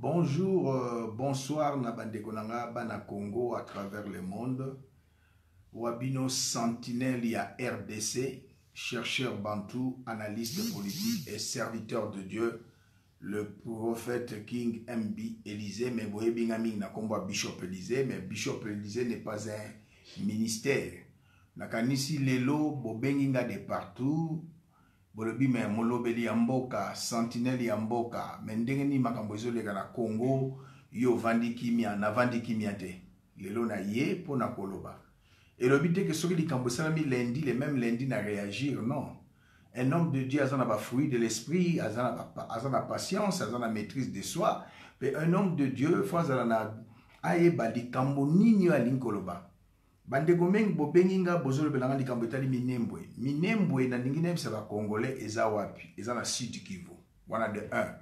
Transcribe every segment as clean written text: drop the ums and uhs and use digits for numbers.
Bonjour, bonsoir na bandeko nanga bana Congo à travers le monde. Wabino sentinelle ya RDC, chercheur bantou, analyste politique et serviteur de Dieu, le prophète King MB Élysée, mais vous voyez bien na combo Bishop Élysée, mais Bishop Élysée n'est pas un ministère. Nakanisi lelo bobenginga de partout. Bolobi me molobeli ya mboka, sentinelle ya mboka, mendenge ni makambo ezolega na Congo, yo vandi kimia, na vandi kimia te. Lelo na ye po na koloba. Et le but est que soki likambo salami lundi, le même lundi na réagir, non. Un homme de Dieu a ba fruit de l'esprit, a la patience, a la maîtrise de soi. Mais un homme de Dieu, faut na ayeba likambo nini ya linkoloba. Bandeko mengi bobenginga bozolo belanga likambo etali minembwe. Minembwe na ndingine bisa ba congolais eza wapi? Eza na Sud Kivu. Wana de 1.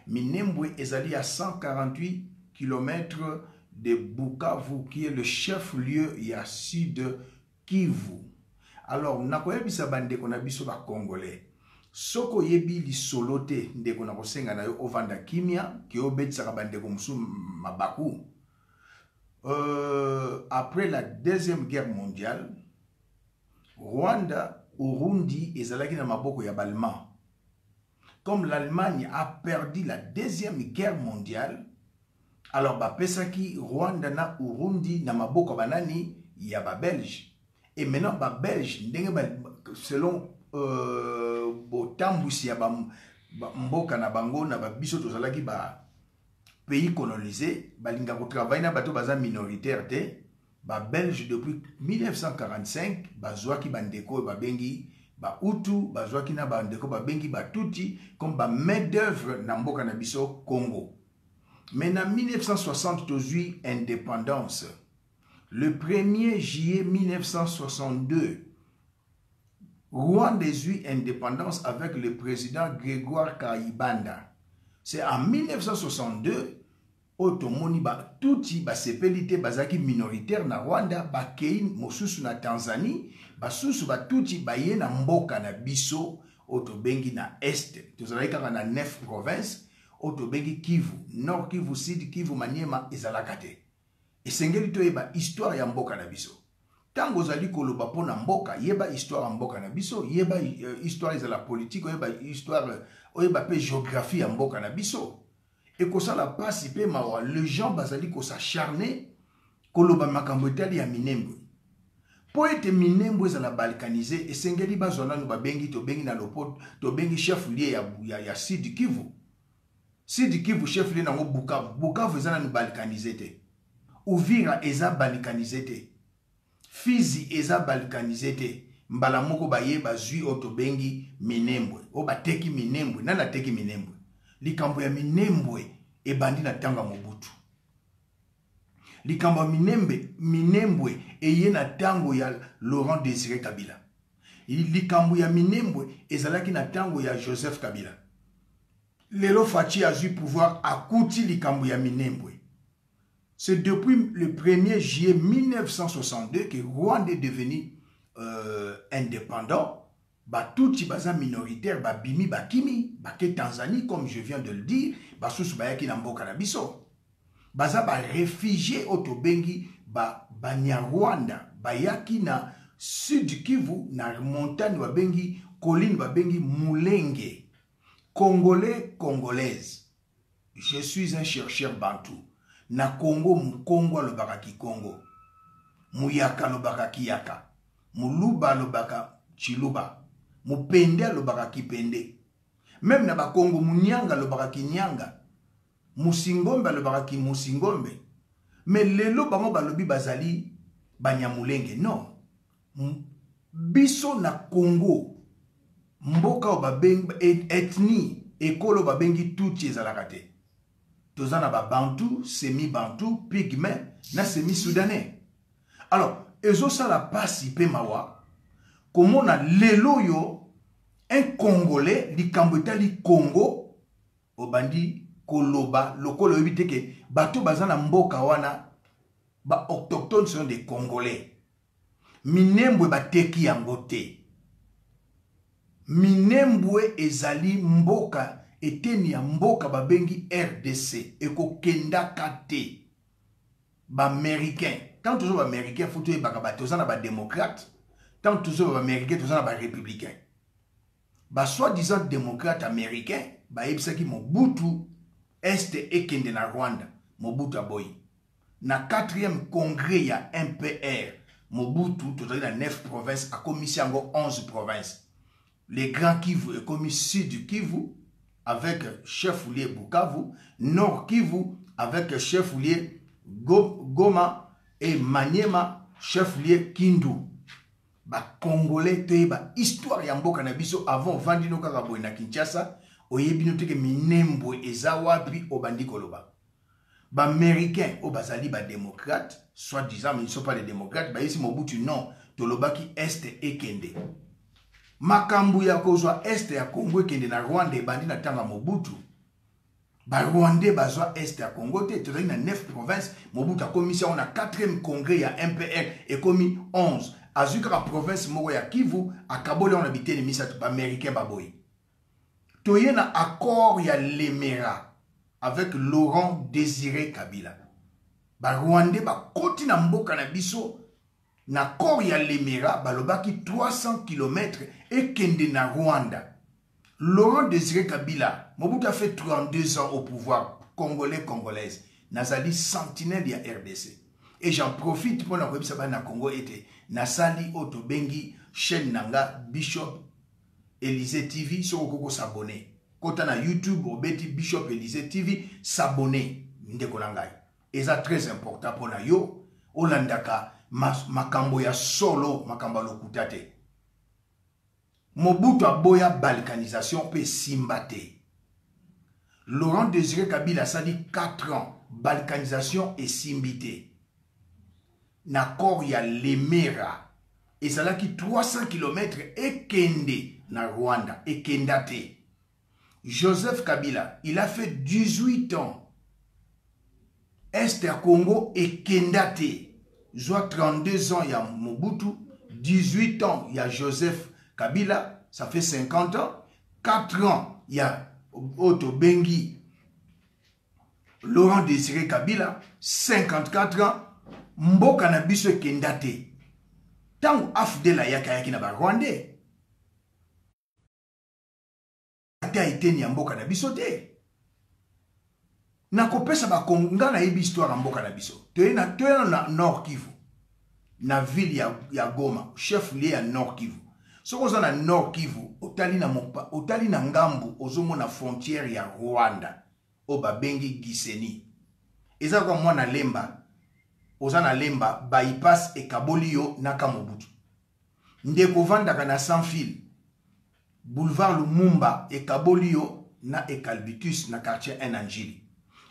Minembwe ezali à 148 km de Bukavu qui est le chef-lieu ya Sud Kivu. Alors nakoyebisa bandeko na biso ba congolais. Soko yebi li solote ndeko na kosenga na yo ovanda kimia ki obetisa bandeko musu mabaku. Après la Deuxième Guerre mondiale, Rwanda, Urundi et Zalaki na maboko ya Balma. Comme l'Allemagne a perdu la Deuxième Guerre mondiale, alors ba pesaki Rwanda na Urundi na maboko banani ya ba Belge. Et maintenant ba Belge selon botambusi ya ba mboka na bango na ba biso to Zalaki ba pays colonisé, balinga ko travailler na bato baza minoritaire te, ba Belge depuis 1945, bazwaki bandeko ba bengi ba Hutu, bazwaki na bandeko ba bengi ba Tutsi comme ba main d'œuvre na mboka na biso Congo. Mais en 1968 indépendance, le 1er juillet 1962, Rwanda a eu indépendance avec le président Grégoire Kayibanda. C'est en 1962 Otomoni ba tuti ba sepelite bazaki minoritaire na Rwanda ba kei mosusu na Tanzanie ba susu ba tuti ba ye na mboka na biso otobengi na Est tozalaki kaka na 9 provinces otobengi Kivu Nord Kivu Sud Kivu Maniema ezalaka te esengeli toyeba histoire ya mboka na biso tango ozali koloba pona mboka yeba histoire ya mboka na biso yeba histoire ezala politique oyeba histoire oyeba pe géographie ya mboka na biso. Et que ça la passe, les gens bazali ko s'acharner koloba makambo etali ya minembwe. Po ete minembwe za la balkanisé et sengeli bazona no babengi to bengi na lopoto to bengi chef lié ya Sud Kivu. Sud Kivu chef lié na Bukavu. Bukavu ezana no balkanisé te. Uvira eza balkanisé te. Fizi eza balkanisé te. Mbala moko baye bazui oto bengi minembwe. O bateki minembwe, nana teki minembwe. Likambo ya minembwe ebandi na tanga Mobutu. Likambo ya minembwe eye na tango ya Laurent Désiré Kabila. Likambo ya minembwe ezalaki na tango ya Joseph Kabila. Lelo Fachi a eu pouvoir akuti likambo ya minembwe. C'est depuis le 1er juillet 1962 que Rwanda est devenu indépendant. Batouti baza minoritaire, babimi, bakimi, baké Tanzanie, comme je viens de le dire, basous bayaki na mboka na biso. Baza ba réfugié otobengi, Banyarwanda, bayaki na Sud Kivu, na montagne babengi, colline babengi Mulenge. Congolais, congolaise. Je suis un chercheur bantou. Na Congo, Mkongo lo bakaki Congo. Muyaka lo bakaki yaka. Muluba lo baka chiluba. Mupende lo bakaki pende. Même na Bakongo munyanga lo bakaki nyanga. Musingombe lo bakaki musingombe. Mais lelo bango balobi bazali banyamulenge. Non. Biso na Congo. Mboka o babengi ethnie. Ekolo babengi Tutsi ezalaka te. Tozana ba Bantu, semi-Bantu, pygmée, na semi-Soudanais. Alors, ezo ça la passe ipe mawa. Comment on a lelo yo, un Congolais, li kambota li Congo, obandi koloba, lokolo ebite ke, bato bazana mboka wana, ba autochtones sont des Congolais. Minembwe ba teki yango te. Minembwe ezali mboka eteni ya mboka babengi RDC ekokenda kate ba américain tant toujours ba américain faut to ebaka ba tozana ba démocrate tant toujours ba américain tozana ba républicain ba soi-disant démocrate américain ba yebisaki Mobutu este ekende na Rwanda Mobutu aboyi na 4e congrès ya MPR Mobutu tozali na 9 provinces akomisi yango 11 provinces les Grands Kivu ekomi Sud Kivu avec chef-lieu Bukavu, Nord Kivu avec chef-lieu Goma et Maniema chef-lieu Kindu. Ba Congolais te ba histoire ya mboka na biso avant vandino kaka boy na Kinshasa oyebino teke minembo eza wapi obandi koloba. Ba américain o bazali ba démocrate, soi-disant mais ils ne sont pas les démocrates, ba ici Mobutu non, tolobaki est ekende. Makambu ya kozwa este ya Congo kende na Rwanda ebandi na tanga Mobutu. Ba Rwandais bazwa este ya Congo te tozali na 9 provinces Mobutu akomisi on a 4e congrès ya MPR ekomi 11 azuka ka province moko ya Kivu akabole on habité misatu ba américain baboy. Toye na accord ya Lemera avec Laurent Désiré Kabila. Ba Rwandais ba koti na mboka na biso na accord ya Lemera balobaki 300 km et kende na Rwanda. Laurent Désiré Kabila, Mobutu a fait 32 ans au pouvoir, congolais, congolaise. Nazali sentinelle ya RDC. Et j'en profite pour la website na Congo était Nasali Otobengi, chaîne Nanga, Bishop Élysée TV, sur Okoko s'abonner. Quand on a YouTube, Obeti Bishop Élysée TV, s'abonner. Ndeko nangai. Et ça très important pour na yo, Olandaka, makambo ya solo, makambo lokutate. Mobutu aboya balkanisation pe simbate. Laurent Désiré Kabila sali 4 ans balkanisation et simbité. Nakor ya Lemera et ça là qui 300 km et kende na Rwanda et kendate. Joseph Kabila, il a fait 18 ans Est à Congo et kendate. Soit 32 ans il y a Mobutu, 18 ans il y a Joseph Kabila, ça fait 50 ans. 4 ans, il y a Otto Bengi, Laurent Désiré Kabila, 54 ans. Mboka na biso kendate. Tangu afdela yaki na ba Rwandais. Ata iteni ya mboka na biso te. Nakopesa ba konga na yebi histoire mboka na biso. Toyena na Nord Kivu. Na ville ya Goma, chef lié ya Nord Kivu. Soko za na Nord Kivu, otali na ngambu ozomo na frontière ya Rwanda, oba bengi Giseni. Eza kwa mwana Lemba, ozana Lemba, bypass e Kabolio naka Mobutu. Ndeko vandaka na sans fil, boulevard Lumumba e Kabolio na Ekalbitus na quartier Enanjili.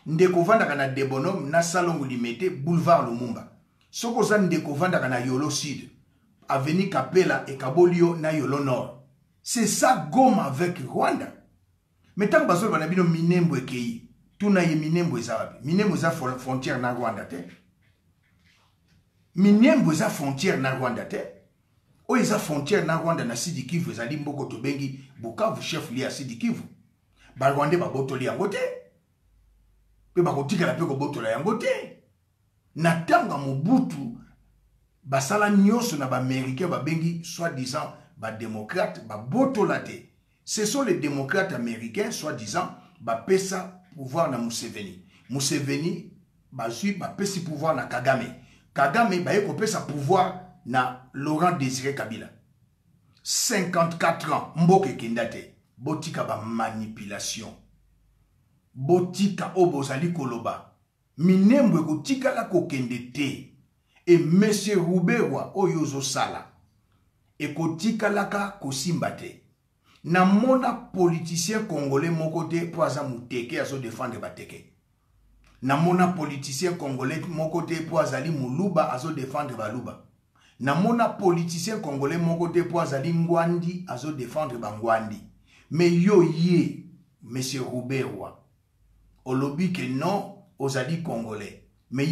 Ndeko vandaka na Debonom na Salongo Limete, boulevard Lumumba. Soko za ndeko vandaka na Yolo Sud, avenue Kapela et Kabolio na Yolo Nord. C'est ça Goma avec Rwanda. Mais tant que Bazol Banabino Minembo et Kei, tout na ye Minembo et Zawabi. Minembo za frontière na Rwanda te. Minembo za frontière na Rwanda te. O za frontière na Rwanda na Sidi Kivu za Limboko Tobengi Bukavu chef lié à Sidi Kivu. Ba Rwanda ba botoli yango te. Pe ba kotika la pe ko botola yango te. Na tanga Mobutu basala nyonso na ba américain ba bengi soi-disant ba démocrate ba botolate. Ce sont les démocrates américains soi-disant ba pesa pouvoir na Museveni. Museveni ba sui ba pesi pouvoir na Kagame. Kagame ba yeko pesa pouvoir na Laurent Désiré Kabila. 54 ans mboke kendate. Botika ba manipulation. Botika obozali koloba. Minembo ekotika la kokende te. Et monsieur Roubewa oyozo sala. Ekotika laka kosimbate. Na mona politicien congolais mokote po aza muteke azo défendre bateke. Na mona politicien congolais mokote po azali muluba azo défendre baluba. Na mona politicien congolais mokote po azali ngwandi azo défendre bangwandi. Mais yo ye monsieur Roubewa olobi que non ozali congolais. Mais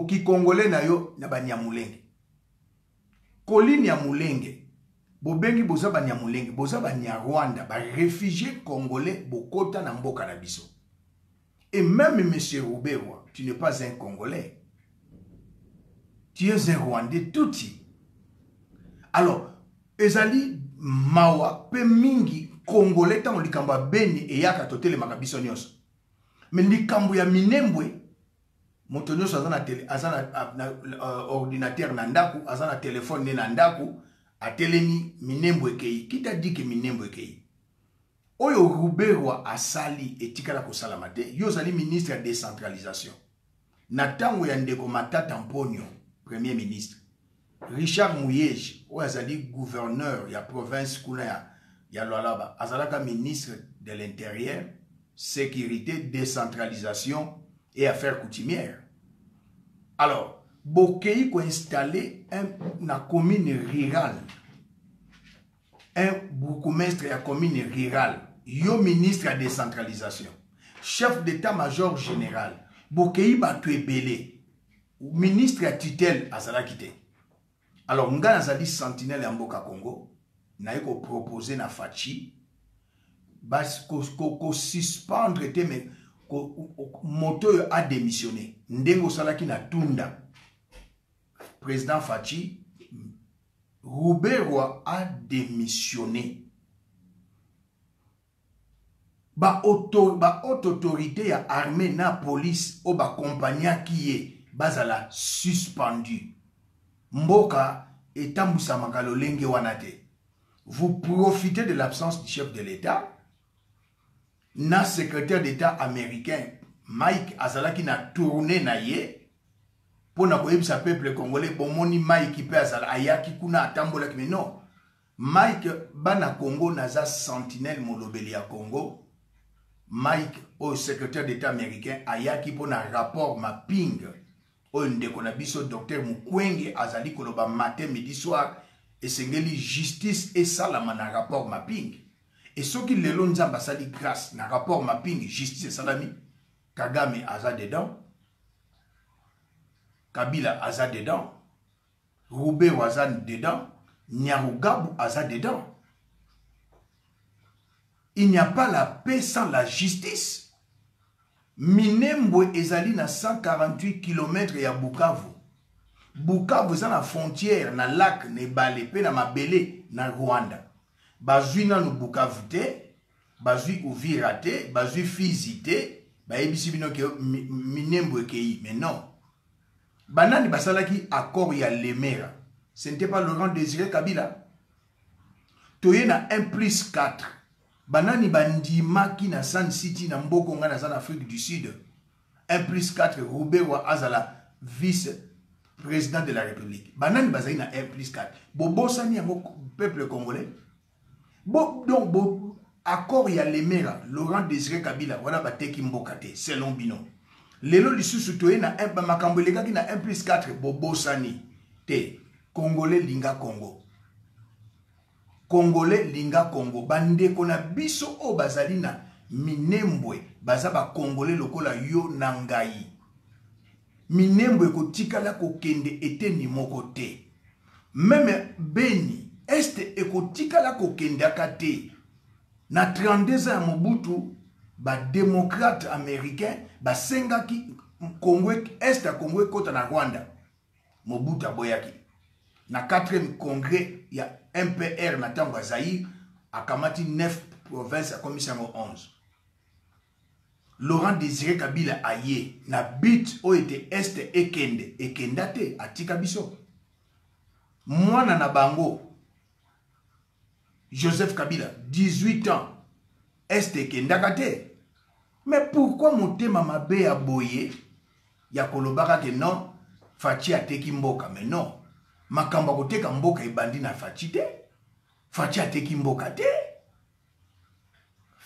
ki congolais na yo na banyamulenge. Colline ya mulenge bobengi boza banyamulenge boza banyarwanda réfugié congolais bokota na mboka na biso. Et même monsieur Rouberwa, tu n'es pas un Congolais, tu es un Rwandais touti. Alors ezali mawa pe mingi Congolais tango likambo beni e yaka totele makabiso nyonso. Mais likambo ya minembwe moto nyonso azana ordinateur na ndaku, azana téléphone na ndaku, atelemi minembwe kei. Kita dit que minembwe kei. Oyo Rouberwa asali etikala ko salamate, yo zali ministre de décentralisation. Na tango ya ndeko Matata Mponyo, premier ministre. Richard Muyej, oyo azali gouverneur ya province kuna ya Lualaba, azalaka ministre de l'intérieur, sécurité, décentralisation et affaires coutumières. Alors, Bokei ko installé na commune rurale. Un bourgmestre ya commune rurale. Yo ministre de décentralisation. Chef d'état-major général. Bokei batu ebele. Ministre ya tutelle azalakite. Alors, nga nazali sentinelle ya mboka Congo. Na yeko proposer na Fachi. Bas ko suspendre te me moto a démissionné. Ndengo salaki na tunda. Président Fachi, Rouberwa a démissionné. Ba haute autorité ya armée na police o ba compagnie qui est bazala suspendu. Mboka etambusa makalo lenge wanate. Vous profitez de l'absence du chef de l'État. Na secrétaire d'État américain Mike azalaki na tourné na ye pour na koyebisa peuple congolais bomoni Mike pe azala ayaki kuna atambola mais non Mike bana Congo naza sentinelle molobeli ya Congo. Mike au secrétaire d'État américain ayaki pour na rapport mapping o ndeko na biso docteur Mukwenge azali koloba matin midi soir esengeli justice et salama na rapport mapping. Et ce qui le long ambassadé grâce na rapport mapping justice salami Kagame aza dedans, Kabila aza dedans, Rouberwa aza dedans, Nyarugabu aza dedans. Il n'y a pas la paix sans la justice. Minembwe ezali na 148 km ya Bukavu. Bukavu za na frontière na lac ne Bale pe na mabele na Rwanda. Bazui na no Bukavu te, bazui Uvira te, bazui Fizi te, baebisi bino ke Minembwe kei, mais non. Banani basalaki accord ya Lemera. Ce n'était pas Laurent Désiré Kabila. Toye na 1+4. Banani bandimaki na San City na Mboko nga na San Afrique du Sud. 1+4 Rouberwa azala vice-président de la République. Banani bazali na 1+4. Bobosani yango peuple congolais. Donc, accord ya Lemera, Laurent Désiré Kabila, voilà bateki mboka te, selon bino. Lelo lisusu toye na makambo lekaki na 1+4 bobosani te. Congolais linga Congo. Congolais linga Congo. Bandeko na biso o bazali na Minembwe, baza ba Congolais lokola yo na ngai. Minembwe kotikala kokende eteni moko te. Même Beni Este ekotikala kokendaka te. Na 32 ans Mobutu, ba démocrate américain, ba sengaki Congo Est à Congo kota na Rwanda. Mobutu aboyaki. Na 4e congrès ya MPR na tango Zaïre, akamati 9 provinces à commission 11. Laurent Désiré Kabila aye na bit o ete Est ekende ekendate atika biso. Mwana na bango Joseph Kabila, 18 ans, Est kendakate. Mais pourquoi motema mabe ya boye ya kolobaka ke non, Fachi ateki mboka, mais non. Makamba koteka mboka ebandi na Fachi te. Fachi ateki mboka te.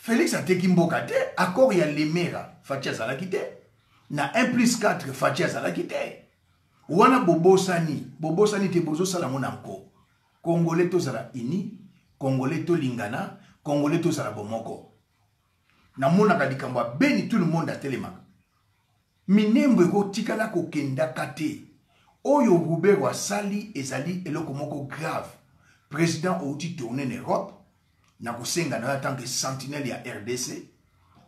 Félix ateki mboka te. Accord ya Lemera, Fachi azalaki te. Na 1+4, Fachi azalaki te. Wana bobosani te bozo sala monanko. Congolais to zala ini. Congolais to lingana, Congolais to sala bomoko. Na mona kadikamba beni tout le monde a téléma. Minembwe ko tikala ko kenda kate. Oyo Rouberwa sali ezali eloko moko grave. président outi tourné en Europe na kosenga na en tant que sentinelle ya RDC,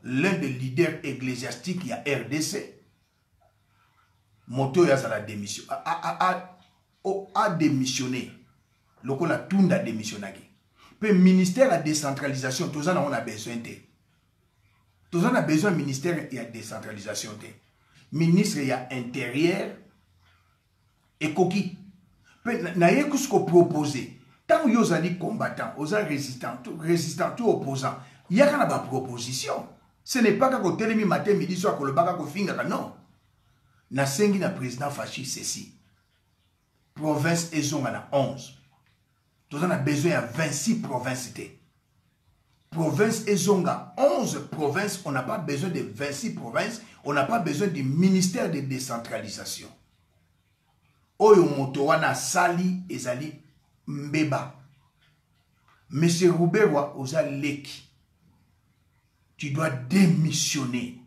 l'un des leaders ecclésiastiques ya RDC, moto ya la démission a démissionné. Lokola tunda démissionnaki. Puis ministère la décentralisation, tout ça on a besoin de. Tout ça on a besoin ministère ya décentralisation de. Ministre ya intérieur et coquille. Puis na yekusko proposer. Tant yo zali combattant, oza résistant, tout opposant. Il y a kana ba proposition. Ce n'est pas qu'au télémi matin midi soir ko le baka ko finga non. Na sengi na président fasciste ceci. Province ezonga na 11. Tout on a besoin de 26 provinces. Province ezonga 11 provinces, on n'a pas besoin de 26 provinces, on n'a pas besoin du ministère de décentralisation. Oyo moto wana sali ezali mbeba. Monsieur Rouberwa oza leki. Tu dois démissionner.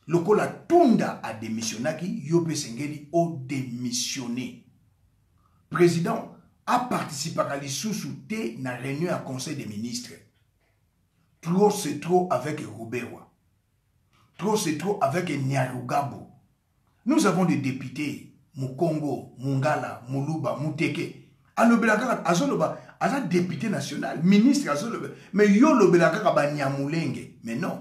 Lokola Tunda a démissionnaki, Yope Sengeli a démissionné. Président a participé à l'issue na réunion à conseil des ministres. Trop c'est trop avec Rouberwa. Trop c'est trop avec Nyarugabo. Nous avons des députés, Mukongo, Mungala, Muluba, Muteke. Alobelaka azoloba, aza député national, ministre azoloba, mais yo lobelaka ba Nyamulenge. Mais non.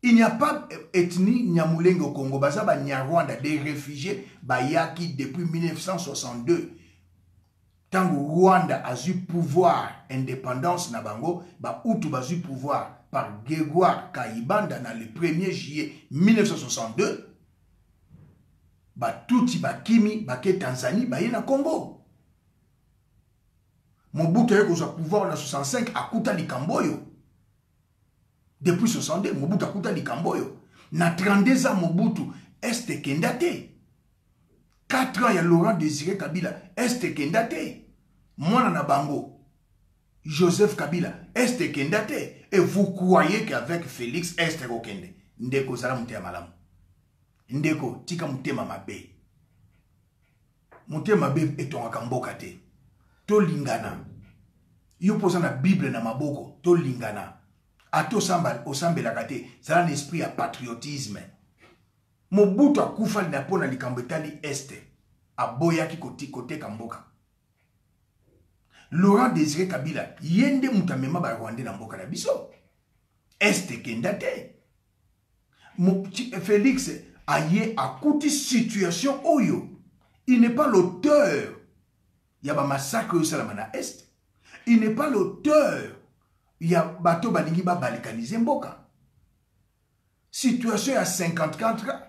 Il n'y a pas ethnie Nyamulenge au Congo, baza ba Nyarwanda, des réfugiés bayaki depuis 1962. Tant que Rwanda a eu pouvoir, indépendance na bango, ba Hutu a eu pouvoir par Grégoire Kayibanda dans le 1er juillet 1962, ba Tutsi, ba Kimi, ba ke Tanzanie, ba na Congo. Mobutu a eu pouvoir en 65 à Kuta Likamboyo. Depuis 62, Mobutu a Kuta Likamboyo. Na 32 ans, Mobutu, est kendate. 4 ans, il y a Laurent Désiré Kabila, est kendate. Mwana na bango, Joseph Kabila, est kendate. Et vous croyez qu'avec Félix, est kende. Ndeko zala mutema malamu. Ndeko, tika mutema mabe. Mutema mabe etongaka mboka te. To lingana. Yo posa na Bible na maboko, to lingana. Ato samba osambelaka te, zala un esprit à patriotisme. Mobutu akufa linapona likambo etali este. Aboyaki kote kamboka. Laurent Désiré Kabila, yende mutamema ba Rwanda na mboka na biso. Este kendate. Félix aye akuti situation oyo. Il n'est pas l'auteur. Il y a ba massacre au Salamana Est. Il n'est pas l'auteur. Il y a bateau balingi ba balikanize mboka. Situation à 54 ans.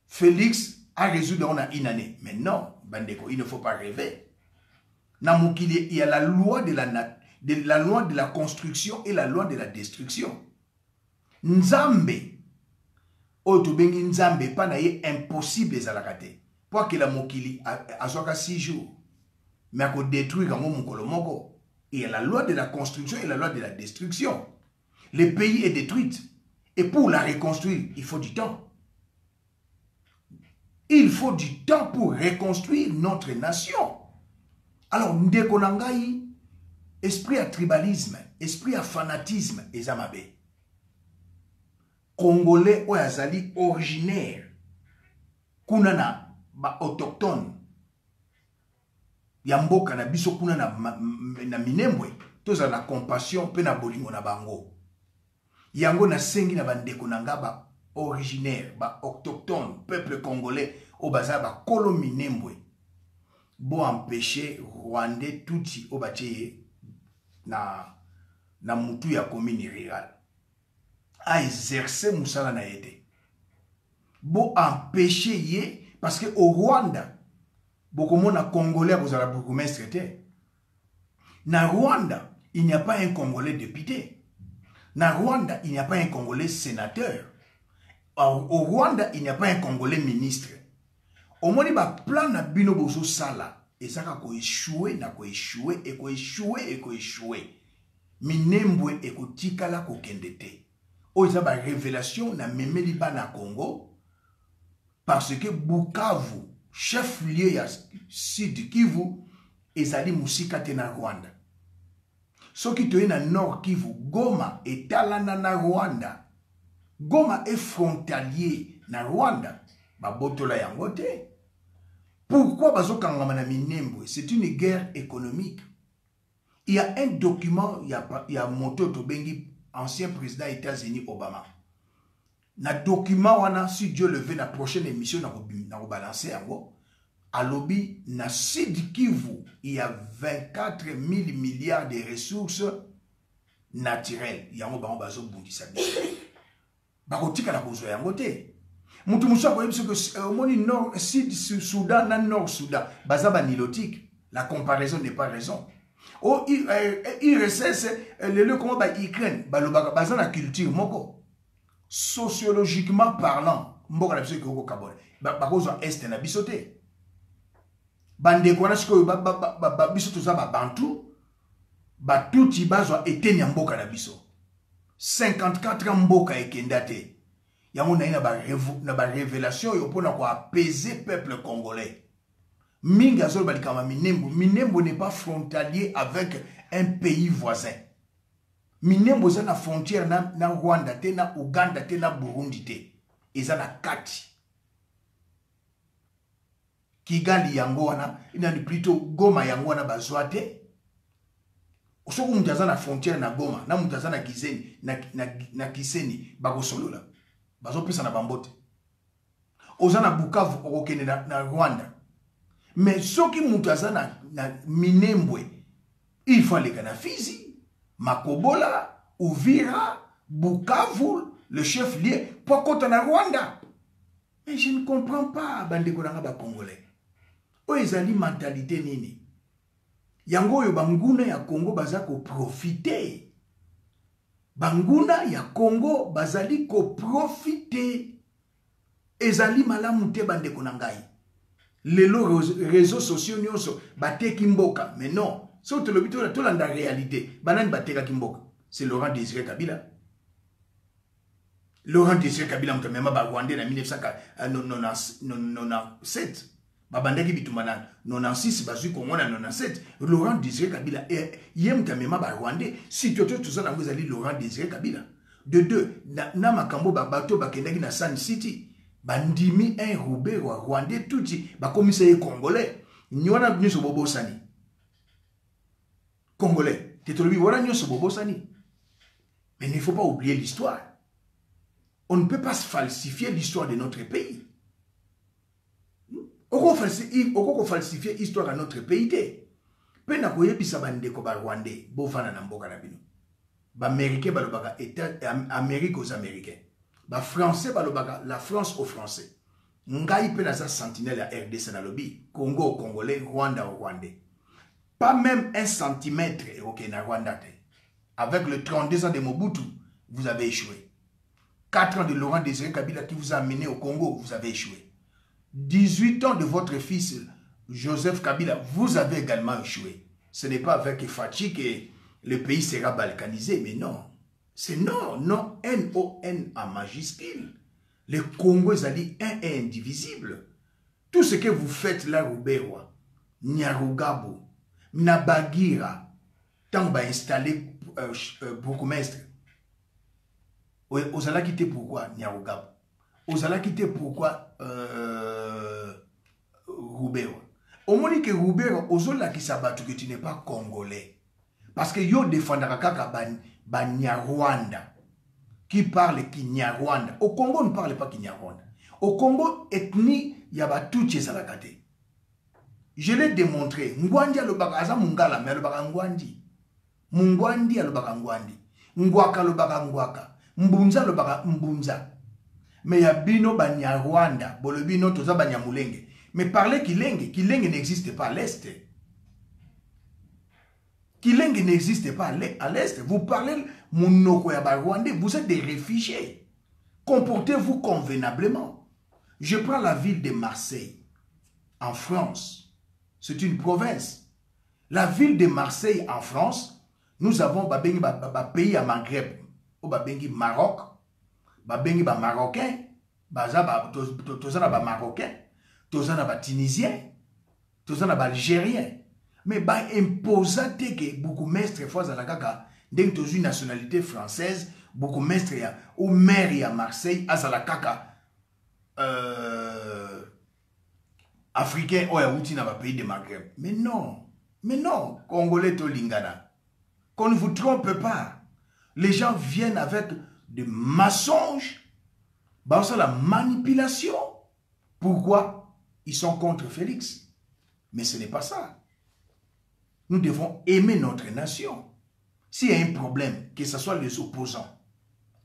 Félix a résolu on a une année. Mais non, bandeko, il ne faut pas rêver. Il y a la loi de la loi de la construction et la loi de la destruction. Nzambe. Otobengi Nzambe pa na ye impossible ezalakate. Pour que la mokili a 6 jours. Mais à détruire comme mokolo moko. Il y a la loi de la construction et la loi de la destruction. Le pays est détruit. Et pour la reconstruire, il faut du temps. Il faut du temps pour reconstruire notre nation. Alors, ndeko nangai, esprit à tribalisme, esprit à fanatisme, ezamabe. Congolais oyazali originaire, kunana ba autochtone, yamboka na biso kunana na minembwe, toza na compassion pe na bolingo na bango. Yango na sengi na bandeko nanga ba originaire, ba autochtone, peuple congolais, obaza ba kolo minembwe. Bon empêcher Rwandais touti obache na mutu ya commune rurale a exercer musala na yete. Bon empêcher ye parce que au Rwanda beaucoup de Congolais vous allez bourgmestre était. Na Rwanda il n'y a pas un Congolais député. Na Rwanda il n'y a pas un Congolais sénateur. Au Rwanda il n'y a pas un Congolais ministre. Au moins, il plan na bino bozo sala. Et ça ko échoué, na ko échoué, et ko échoué, et ko échoué. Minembwe et ko tikala ko kendete. O isa ba révélation na memeli ba na Congo. Parce que Bukavu, chef-lieu ya Sud Kivu, ezali musika te na Rwanda. Soki toye na Nord Kivu, Goma etalana na Rwanda. Goma est frontalier na Rwanda. Babotola yango te. Pourquoi bazokangama na Minembwe? C'est une guerre économique. Il y a un document, il y a Moto Tobengi, ancien président des États-Unis, Obama. Na document wana, si Dieu le veut, na prochaine émission, na rebalancer yango. À lobby, na Sud Kivu, il y a 24 000 milliards de ressources naturelles. Yango bango bazo bundisa biso. Bakotika la bozo yango te. Mutu muso akoye biso que moni Nord Sud Soudan na Nord Soudan, bazaba nilotique. La comparaison n'est pas raison. Oh, IRSS, le comment ba Ukraine, balobaka baza na culture moko. Sociologiquement parlant, mboka na biso ko kabone. Bakozo est na biso te. Bande kwana siko ba biso toza ba bantu ba tuti bazwa etenya mboka na biso 54 ans mboka ekenda te yango na ba révélation yo pona ko apaiser peuple congolais minga zolo balikama Minembwe n'est pas frontalier avec un pays voisin. Minembwe za na frontière na Rwanda te na Uganda te na Burundi te eza na kati Kigali yango wana inani plutôt Goma yango wana bazwa te. Osoku mutaza na frontière na Goma na mutaza na Kiseni na Kiseni bakosolola bazopesa na bambote. Oza na Bukavu okokende na Rwanda. Mais soki mutaza na Minembwe il faut aller na Fizi, Makobola, Uvira, Bukavu, le chef lié pour kota na Rwanda. Mais je ne comprends pas bandeko nanga ba Congolais. O ezali mentalité nini? Yango yo banguna ya Congo bazako profiter. Banguna ya Congo bazali ko profiter. Ezali malamu te bandeko nangai. Lelo réseaux sociaux nyonso bateki mboka. Mais non, so te lobito la tolanda réalité. Banani bateka kimboka. C'est Laurent Désiré Kabila. Laurent Désiré Kabila mtamema ba Rwanda na 1997. Babandaki bitumana 96 bazui Congo na 97. Laurent Désiré Kabila yem tamema ba Rwanda si toto tout ça na ngozali Laurent Désiré Kabila. De deux na makambo ba bato bakendaki na Sun City bandimi un Roubaix wa Rwanda touti ba commissaire congolais nyona nyoso bobosani. Congolais tetolobi wala nyoso bobosani. Mais il ne faut pas oublier l'histoire. On ne peut pas falsifier l'histoire de notre pays. On peut falsifier l'histoire de notre pays. Pe na koyebisa bandeko ba Rwandais bofana na mboka na bino. Ba Américains balobaka Amérique aux Américains. Ba Français balobaka la France aux Français. Ngai pe na za sentinelle à RDC na lobby, Congo au Congolais, Rwanda au Rwandais. Pas même un centimètre au na Rwanda. Avec le 32 ans de Mobutu, vous avez échoué. 4 ans de Laurent Désiré Kabila qui vous a amené au Congo, vous avez échoué. 18 ans de votre fils Joseph Kabila, vous avez également échoué. Ce n'est pas avec Fachi que le pays sera balkanisé, mais non. C'est non, non, N-O-N en majuscule. Le Congo est un et indivisible. Tout ce que vous faites là, Ruberwa, Nyarugabo, Nabagira, tant va installer bourgmestre. Osala quitter pourquoi Nyarugabo? Osala quitter pourquoi Ruberwa? Au moins que Ruberwa, Ozola qui s'abattu que tu n'es pas congolais. Parce que yo défendra kaka Nyarwanda. Qui parle Kinyarwanda. Au Congo, on ne parle pas Kinyarwanda. Au Congo, ethnie, il y a tout chez Salakate. Je l'ai démontré. Ngwandi alobaka aza mungala, mais alobaka ngwandi. Mungwandi alobaka ngwandi. Ngwaka alobaka ngwaka. Mbunza alobaka mbunza. Mais il y a bino Banyarwanda. Bolobino toza Banyamulenge. Mais parler Kilenge, Kilenge n'existe pas à l'Est. Kilenge n'existe pas à l'Est. Vous parlez Mounoko ya Rwandais, vous êtes des réfugiés. Comportez-vous convenablement. Je prends la ville de Marseille, en France. C'est une province. La ville de Marseille, en France, nous avons un pays à Maghreb, babengi Maroc, babengi ba Marocain, tozana ba Marocain, tozana ba Tunisien, tozana ba Algérien. mais ba imposate que beaucoup mestre fois à la kaka dès que une nationalité française beaucoup mestre ya ou maire à Marseille à la kaka africain ou outil dans le pays de Maghreb. Mais non, Congolais to lingana. Qu'on ne vous trompe pas. Les gens viennent avec des mensonges, bah c'est la manipulation. Pourquoi? Ils sont contre Félix. Mais ce n'est pas ça. Nous devons aimer notre nation. S'il y a un problème, que ce soit les opposants,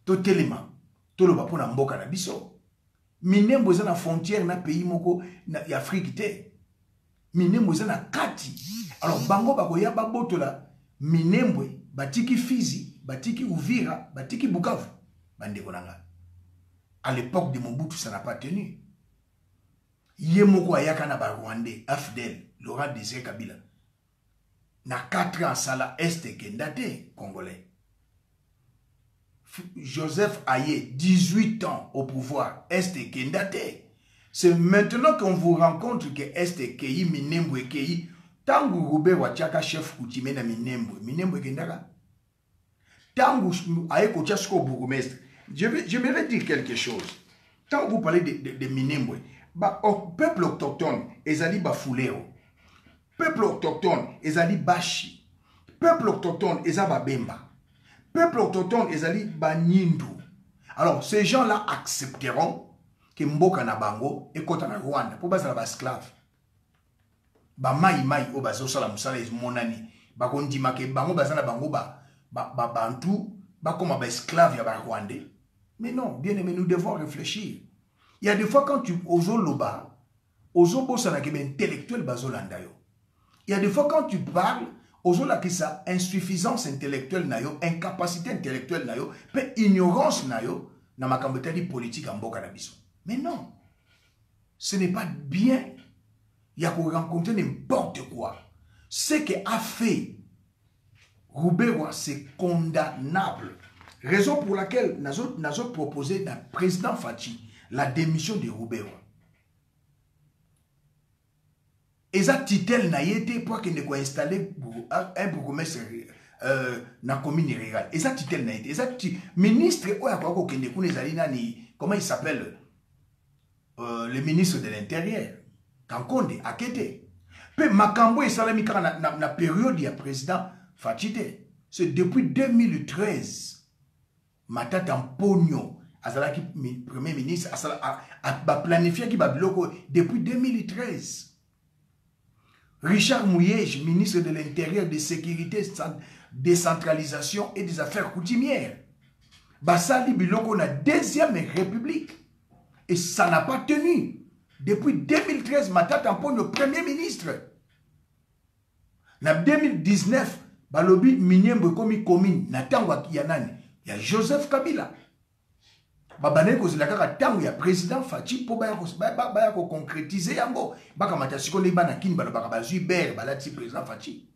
tout élément, tout le bapon na mboka na biso. Minembo za na frontière na pays moko na Afrique te. Minembo za na kati. Alors bango bakoya babotola Minembwe batiki Fizi, batiki Uvira, batiki Bukavu. Bande konanga. À l'époque de Mobutu, ça n'a pas tenu. Yemoko ayaka na ba Rwandais, AFDEL, Laurent Désiré Kabila. Na 4 ans sala este kendate congolais. Joseph Aye, 18 ans au pouvoir, Est Kendate. C'est maintenant qu'on vous rencontre que Est Kei, Minembwe Kei, Tangu Roubé Wachaka, chef coutumier na Minembwe Kendaka. Tangu Aye Kochasko bourgmestre. Je vais dire quelque chose. Tant que vous parlez de Minembwe, au peuple autochtone, Ezali Bafulero. Peuple autochtone, Ezali Bashi. Peuple autochtone, Ezaba Bemba. Peuple autochtone, Ezali Banyindu. Alors, ces gens-là accepteront que Mboka na Bango et Kota na Rwanda pour baser la esclave. Ba mai o bazo sala musala is monani. Ba kondima ke bango bazana bango ba bantu ba comme ba esclave ya ba Rwandais. Mais non, bien aimé, nous devons réfléchir. Il y a des fois quand tu ozo loba, ozo bosana ke intellectuel bazo landayo. Il y a des fois quand tu parles Ozola qui sa insuffisance intellectuelle nayo, incapacité intellectuelle nayo, pe ignorance nayo, na makambetali politique en boka na biso. Mais non, ce n'est pas bien. Il y a qu'on rencontrer n'importe quoi. Ce qu'a fait Roubewa, c'est condamnable. Raison pour laquelle nous avons proposé à président Fachi la démission de Roubewa. Et ça, titel n'a été pour qu'il ne soit installé un bourgmestre dans la commune rurale. Et ça, titel n'a été. Et ça, ministre, comment il s'appelle le ministre de l'Intérieur, Kankonde, Akete. Puis, Makambo et Salami, dans la période du président Fatite, c'est depuis 2013, Matata Mpogno, Azalaki, premier ministre, a planifié qui va bloquer depuis 2013. Richard Mouyej, ministre de l'Intérieur, de Sécurité, décentralisation et des Affaires coutumières. Bassali Biloko na deuxième république. Et ça n'a pas tenu. Depuis 2013, Matata Mpogno, premier ministre. En 2019, Balobi Minyembe komi commune, na tangwa yanani. Il y a Joseph Kabila. Babaneko zilakaka tangu ya président Fachi po baya ko concrétiser yango baka matasiko ne bana kin balo baka bazui ber balati président Fachi.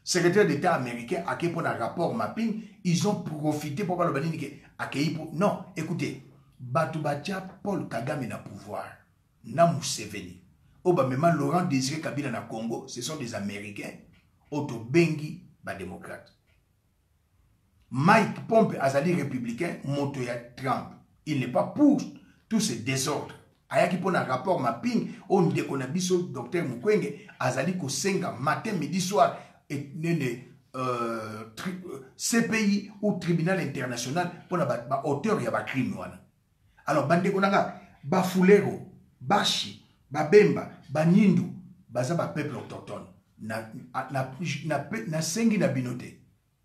Secrétaire d'État américain a pour un rapport mapping, ils ont profité pour balo banini ke akei pour non, écoutez, batu batia Paul Kagame na pouvoir, na Museveni. Oba même Laurent Désiré Kabila na Congo, ce sont des Américains, Otto Bengi ba démocrate. Mike Pompe azali républicain, Motoya Trump. Il n'est pas pour tous ces désordres. Ayaki pour un rapport mapping, on déconne biso docteur Mukwege, azali ko senga matin, midi, soir, et CPI ou tribunal international pour la auteur ya ba crime wana. Alors bande konanga ba Fulero, Bashi, ba Bemba, ba Nyindu, baza ba peuple autochtone. Na sengi na binote.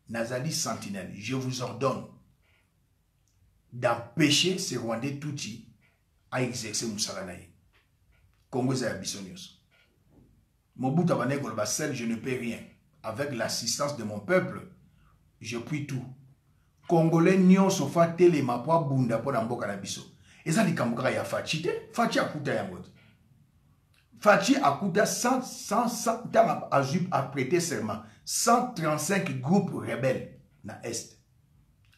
Nazali Sentinelle, je vous ordonne d'empêcher ces Rwandais Tutsi à exercer Moussalanaï. Congo Zayabissonios. Mobutu Abane Golbasel, je ne peux rien. Avec l'assistance de mon peuple, je puis tout. Congolais nyon sofa tele mapwa bunda po na mboka na biso. Eza likambuka ya Fachi te, Fachi akuta yango. Fachi akuta 100 a prêté serment. 135 groupes rebelles na Est.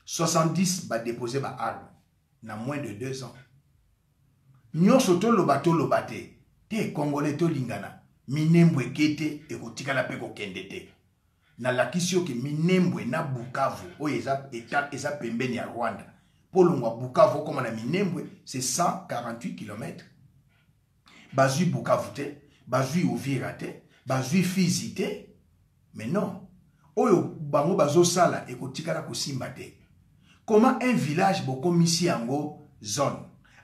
70 ba déposé ba arme na moins de 2 ans. Nyon soto lo bato lo bate. Te Congolais to lingana. Minembwe kete et kotika la pe ko kendete. Na la kisio ke Minembwe na Bukavu, o eza pembeni ya Rwanda. Pour longwa Bukavu comme na Minembwe, c'est 148 km. Bazui Bukavu te, bazui Uvira te, bazui Fizi te. Mais non. Oyo bango bazo sala et kotika la kosimba te. Comment un village boko misi yango zone.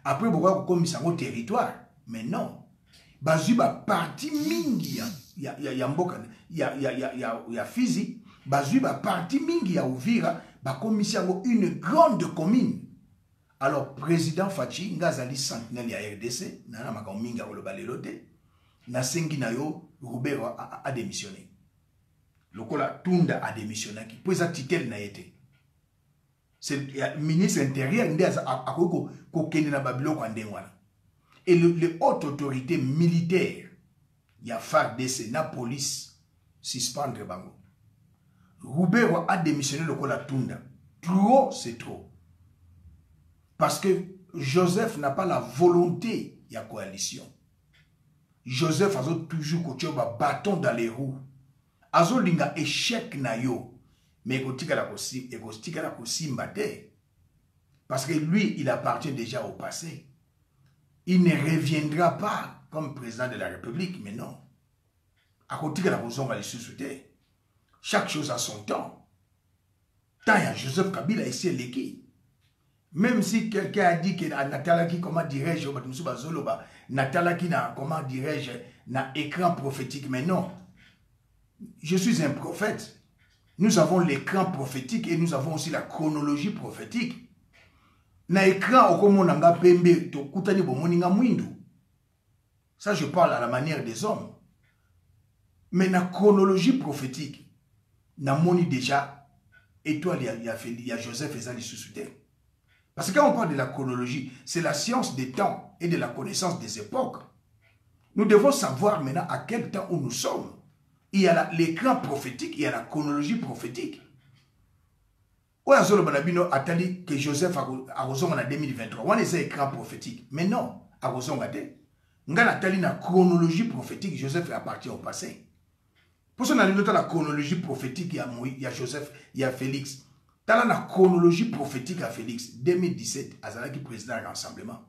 Après boko misi yango territoire. Mais non. Bazui ba parti mingi ya mboka ya Fizi. Bazui ba parti mingi ya Uvira. Bako misi yango une grande commune. Alors président Fachi ngazali sentinelle ya RDC. Nana makao mingi ya koloba lelo te. Na sengi na yo Roubert a démissionné. Lokola Tunda a démissionné. Pour ça titel na été. C'est le ministre intérieur et les hautes autorités militaires, il y a FARDC, la police, suspendre bango. Roubert a démissionné le Kola Tunda. Trop, c'est trop. Parce que Joseph n'a pas la volonté de la coalition. Joseph a toujours un bâton dans les roues. Azo linga échec na yo. Mais parce que lui, il appartient déjà au passé. Il ne reviendra pas comme président de la République, mais non. À côté de la raison, on va les sous-souter. Chaque chose a son temps. Tant il y a Joseph Kabila ici, l'équipe. Même si quelqu'un a dit que Natalaki, comment dirais-je, Natalaki, comment dirais-je, n'a écran prophétique, mais non. Je suis un prophète. Nous avons l'écran prophétique et nous avons aussi la chronologie prophétique. Na écran okomonanga pembe to kutani bomoninga mwindu. Ça je parle à la manière des hommes. Mais la chronologie prophétique na moni déjà étoile il y a Joseph et Zali sous-souté. Parce que quand on parle de la chronologie, c'est la science des temps et de la connaissance des époques. Nous devons savoir maintenant à quel temps où nous sommes. Il y a l'écran prophétique, il y a la chronologie prophétique. Où est-ce que attali que Joseph a reçu en 2023? On est écran prophétique. Mais non, a reçu en attali. La chronologie prophétique, Joseph appartient au passé. Pour ça, on a la chronologie prophétique, il y a Joseph, il y a Félix. Dans la chronologie prophétique à Félix, 2017, Azalaki président du Rassemblement.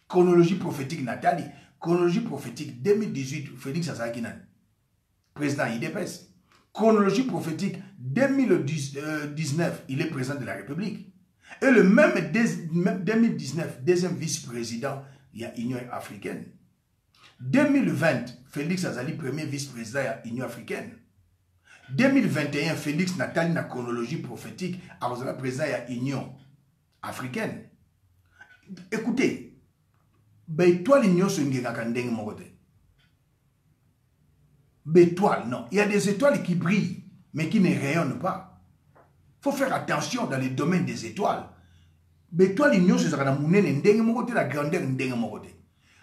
Chronologie prophétique Nathalie. Chronologie prophétique 2018, Félix Azalaki président IDPS. Chronologie prophétique 2019, il est président de la République. Et le même 2019, deuxième vice-président, il y a Union africaine. 2020, Félix Azali, premier vice-président, il y a Union africaine. 2021, Félix Nathalie, na chronologie prophétique, Azali, président, il y a Union africaine. Écoutez, toi, l'Union, c'est une étoile, non. Il y a des étoiles qui brillent, mais qui ne rayonnent pas. Il faut faire attention dans les domaines des étoiles. Étoile, l'union, c'est la grandeur.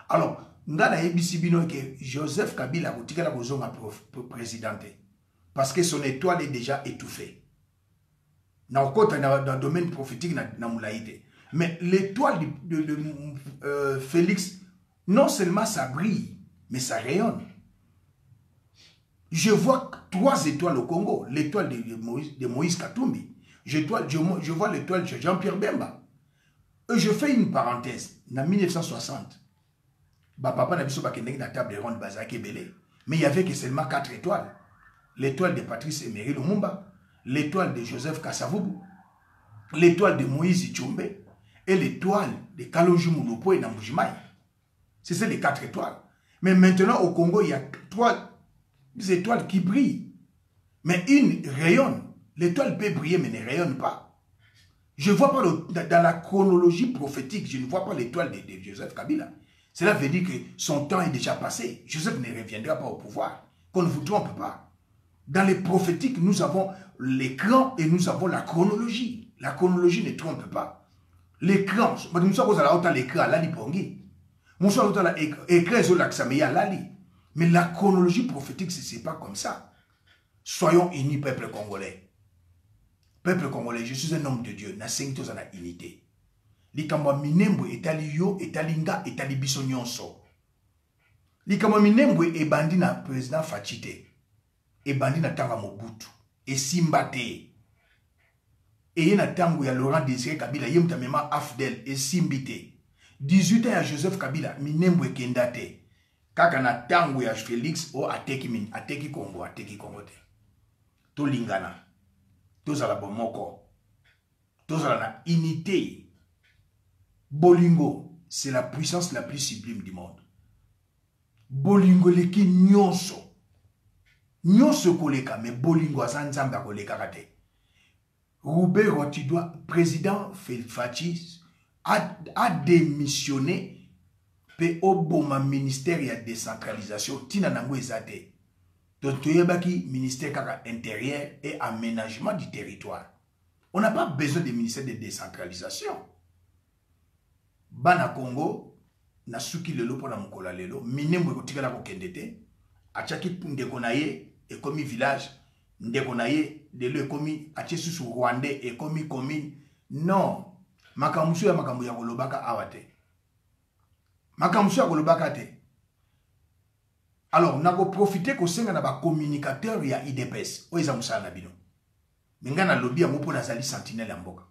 Alors, nous avons que Joseph Kabila a président. Parce que son étoile est déjà étouffée. Dans le domaine prophétique, mais l'étoile de Félix, non seulement ça brille, mais ça rayonne. Je vois 3 étoiles au Congo. L'étoile de Moïse Katumbi. Je vois l'étoile de Jean-Pierre Bemba. Et je fais une parenthèse. En 1960, papa n'a pas eu la table ronde Bazaki Belé. Mais il n'y avait que seulement 4 étoiles. L'étoile de Patrice Emery Lumumba, l'étoile de Joseph Kasavubu, l'étoile de Moïse Ichumbe et l'étoile de Kalonji Moulupo et Nambujimaï. C'est ça les 4 étoiles. Mais maintenant au Congo, il y a 3 étoiles qui brillent. Mais une rayonne. L'étoile peut briller mais ne rayonne pas. Je ne vois pas dans la chronologie prophétique, je ne vois pas l'étoile de Joseph Kabila. Cela veut dire que son temps est déjà passé. Joseph ne reviendra pas au pouvoir. Qu'on ne vous trompe pas. Dans les prophétiques, nous avons l'écran et nous avons la chronologie. La chronologie ne trompe pas. L'écran, mais la chronologie prophétique, ce n'est pas comme ça. Soyons unis, peuple congolais. Peuple congolais, je suis un homme de Dieu. Na sengito za na unité. Likamba minembo etali yo, etali nga, etali biso nyonso. Likambo minembwe ebandi na président Faci te. Ebandi na tanga Mobutu. Esimba te. Eye na tango ya Laurent Désiré Kabila ye mutamema Afdel esimbi te. 18 ans ya Joseph Kabila minembwe kenda te. Kaka na tango ya Félix o ateki Congo te. To lingana. To zala bomoko. To zala na unité. Bolingo, c'est la puissance la plus sublime du monde. Bolingo leki nyonso. Nyonso koleka, mais bolingo azanzamba koleka kate. Roubero, tu dois, président Faci a démissionné pe oboma ministère ya décentralisation tina nango ezate. Donc tu yebaki ministère kaka intérieur et aménagement du territoire. On n'a pas besoin de ministère de décentralisation. Bana Congo na suki lelo pona mukola lelo minembo kotika na kokendete achaki ndeko na ye ekomi village ndeko na ye lelo ekomi achesusu Rwandais ekomi commune. Non, makamusu ya makambo ya kolobaka awate. Makamusu ya kolobaka te. Alors, nako profiter ko senga na ba communicateur ya IDPS. Oiza musala na bino. Mengana lobby ya mopo na zali sentinelle ya mboka.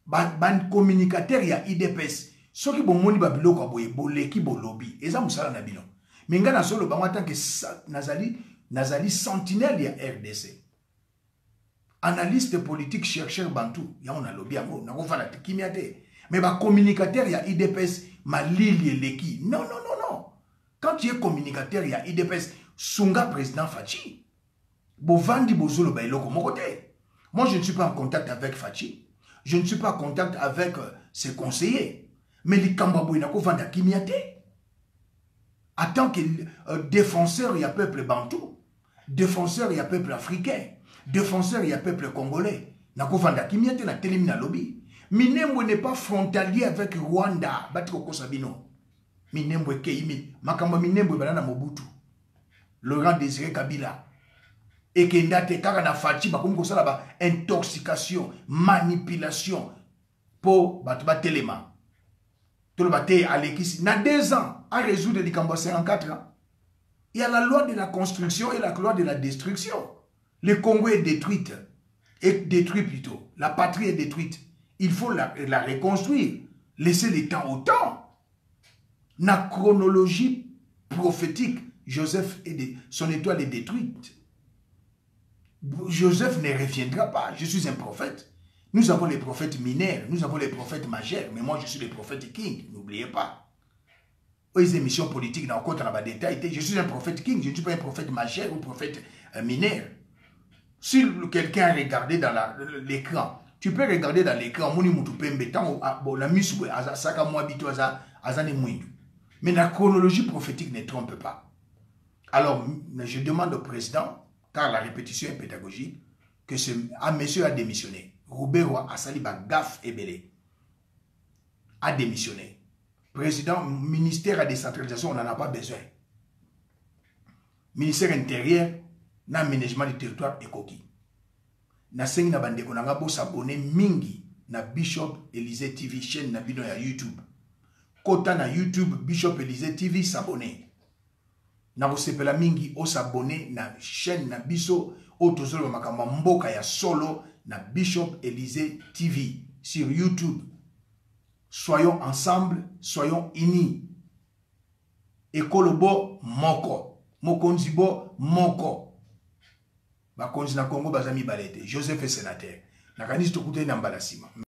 Ban communicateur ya IDPS. Soki bomoni ba biloko boye boleki bo lobby. Eza musala na bino. Mengana solo ba tant que nazali sentinelle ya RDC. Analyste politique chercheur bantou. Ya on a lobby ya mo. Nako fala kimia te. Mais ba communicateur ya IDPS malili leki. Non. Quand tu es communicateur, il y a IDPS, Sunga président Faci. Bovandi Bozolo Bailoko Mokote. Moi, je ne suis pas en contact avec Faci. Je ne suis pas en contact avec ses conseillers. Mais les Kambabouinako Vanda Kimiate. En tant que défenseur, il y a peuple bantou. Défenseur, il y a peuple africain. Défenseur, il y a peuple congolais. Nako Vanda Kimiate na telemina lobby. Minembo n'est pas frontalier avec Rwanda. Batiko Sabino. Minembo keimi makamba minembo banana Mobutu Laurent Désiré Kabila ekendate kaka na Faci bakomi kosala ba intoxication manipulation po batuba telema tout le bate alekisi na 2 ans à résoudre likambo 54 ans. Il y a la loi de la construction et la loi de la destruction. Le Congo est détruite plutôt, la patrie est détruite, il faut la reconstruire, laisser le temps au temps. Na chronologie prophétique, son étoile est détruite. Joseph ne reviendra pas. Je suis un prophète. Nous avons les prophètes mineurs, nous avons les prophètes majeurs, mais moi je suis le prophète king, n'oubliez pas. Les émissions politiques, je suis un prophète king, je ne suis pas un prophète majeur ou prophète mineur. Si quelqu'un a regardé dans l'écran, tu peux regarder dans l'écran, mais la chronologie prophétique ne trompe pas. Alors, je demande au président, car la répétition est pédagogique, que monsieur a démissionné. Roubero a sali gaffe et belé. A démissionné. Président, ministère de décentralisation, on n'en a pas besoin. Ministère intérieur, n'aménagement du territoire et coquille. Na sengi na bandeko na ngabo s'abonner mingi na Bishop Élysée TV chaîne na bino ya YouTube. Kota na YouTube Bishop Élysée TV s'abonner. Na bosepela mingi o s'abonner na chaîne na biso o tozolo makamba mboka ya solo na Bishop Élysée TV sur YouTube. Soyons ensemble, soyons unis. Ekolobo moko, mokonzibo moko. Bakonzi na Congo bazami balete. Joseph est sénateur. Nakanisi tokute na mbalasima.